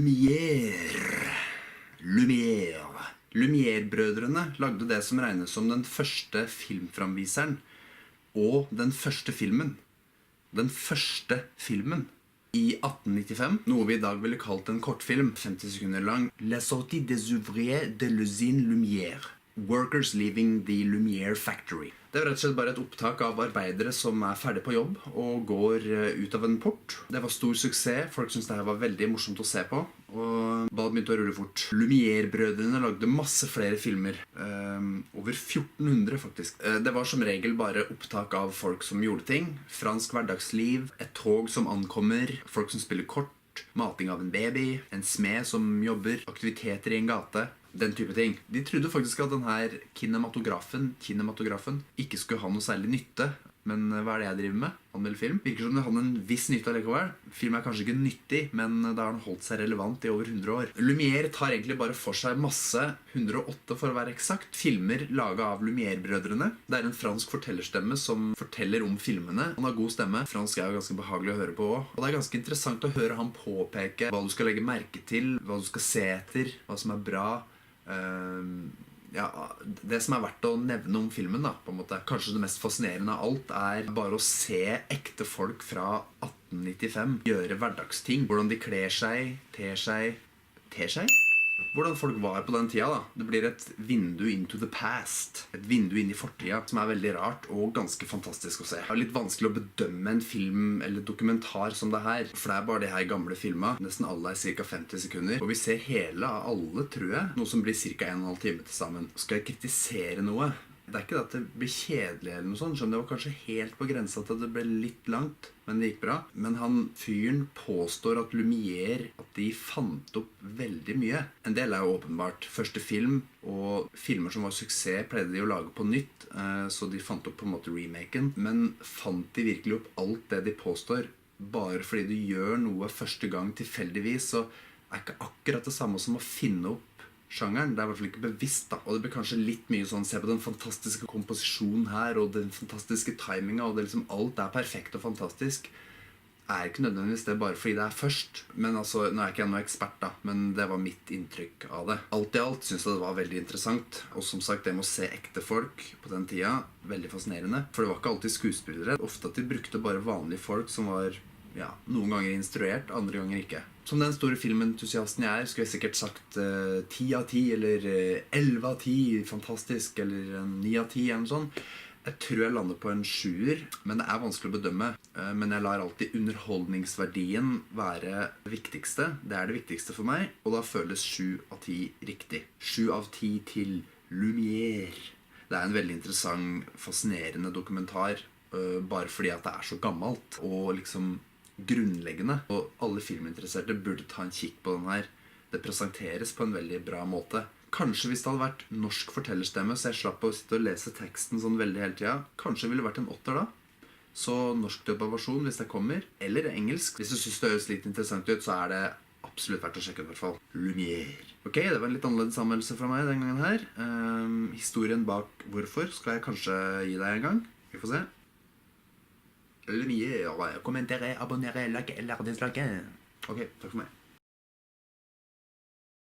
Lumière. Lumière. Lumière-brødrene lagde det som regnes som den første filmframviseren. Og den første filmen. Den første filmen. I 1895, noe vi i dag ville kalt en kortfilm, 50 sekunder lang, La sortie des ouvriers de l'usine Lumière. Workers leaving the Lumière factory. Det var rett og slett bare et opptak av arbeidere som ferdig på jobb og går ut av en port. Det var stor suksess, folk syntes det her var veldig morsomt å se på, og ballen begynte å rulle fort. Lumière-brødrene lagde masse flere filmer, over 1400 faktisk. Det var som regel bare opptak av folk som gjorde ting, fransk hverdagsliv, et tog som ankommer, folk som spiller kort, mating av en baby, en smed som jobber, aktiviteter i en gate, den type ting. De trodde faktisk at denne kinematografen ikke skulle ha noe særlig nytte, men hva det jeg driver med? Anmeld film? Virker som det hadde en viss nytte allikevel. Film kanskje ikke nyttig, men da har den holdt seg relevant i over 100 år. Lumière tar egentlig bare for seg masse, 108 for å være eksakt, filmer laget av Lumière-brødrene. Det en fransk fortellerstemme som forteller om filmene. Han har god stemme. Fransk jo ganske behagelig å høre på også. Og det ganske interessant å høre han påpeke hva du skal legge merke til, hva du skal se etter, hva som bra. Ja, det som verdt å nevne om filmen da, på en måte. Kanskje det mest fascinerende av alt bare å se ekte folk fra 1895 gjøre hverdagsting. Hvordan de kler seg, ter seg? Hvordan folk var på den tida da. Det blir et vindu into the past. Et vindu inn i fortida som veldig rart og ganske fantastisk å se. Det litt vanskelig å bedømme en film eller dokumentar som det her. For det bare de her gamle filmer. Nesten alle cirka 50 sekunder. Og vi ser hele av alle, tror jeg. Noe som blir cirka 1,5 time til sammen. Skal jeg kritisere noe? Det ikke det at det blir kjedelig eller noe sånt. Det var kanskje helt på grensa til at det ble litt langt, men det gikk bra. Men fyren påstår at Lumière, at de fant opp veldig mye. En del jo åpenbart første film, og filmer som var suksess pleide de å lage på nytt, så de fant opp på en måte remaken. Men fant de virkelig opp alt det de påstår, bare fordi du gjør noe første gang tilfeldigvis, så ikke akkurat det samme som å finne opp sjangeren. Det i hvert fall ikke bevisst da. Og det blir kanskje litt mye sånn, se på den fantastiske komposisjonen her, og den fantastiske timinga, og det liksom alt perfekt og fantastisk. Ikke nødvendigvis det bare fordi det først. Men altså, nå ikke jeg noen ekspert da, men det var mitt inntrykk av det. Alt i alt synes jeg det var veldig interessant. Og som sagt, det med å se ekte folk på den tida, veldig fascinerende. For det var ikke alltid skuespillere. Ofte at de brukte bare vanlige folk som var, ja, noen ganger instruert, andre ganger ikke. Som den store filmentusiasten jeg skulle jeg sikkert sagt 10 av 10, eller 11 av 10, fantastisk, eller 9 av 10, eller noe sånt. Jeg tror jeg lander på en 7-er, men det vanskelig å bedømme. Men jeg lar alltid underholdningsverdien være det viktigste. Det det viktigste for meg, og da føles 7 av 10 riktig. 7 av 10 til Lumière. Det en veldig interessant, fascinerende dokumentar, bare fordi at det så gammelt, og liksom grunnleggende, og alle filminteresserte burde ta en kikk på den her. Det presenteres på en veldig bra måte. Kanskje hvis det hadde vært norsk fortellerstemme, så jeg slapp å sitte og lese teksten sånn veldig hele tida. Kanskje ville det vært en 8er da. Så norskdubba versjon hvis det kommer, eller engelsk. Hvis du synes det høres litt interessant ut, så det absolutt verdt å sjekke ut i hvert fall. Lumière. Ok, det var en litt annerledes anmeldelse fra meg den gangen her. Historien bak hvorfor skal jeg kanskje gi deg en gang. Vi får se. Lumière, kommentere, abonnere, like eller dislike. Ok, takk for meg.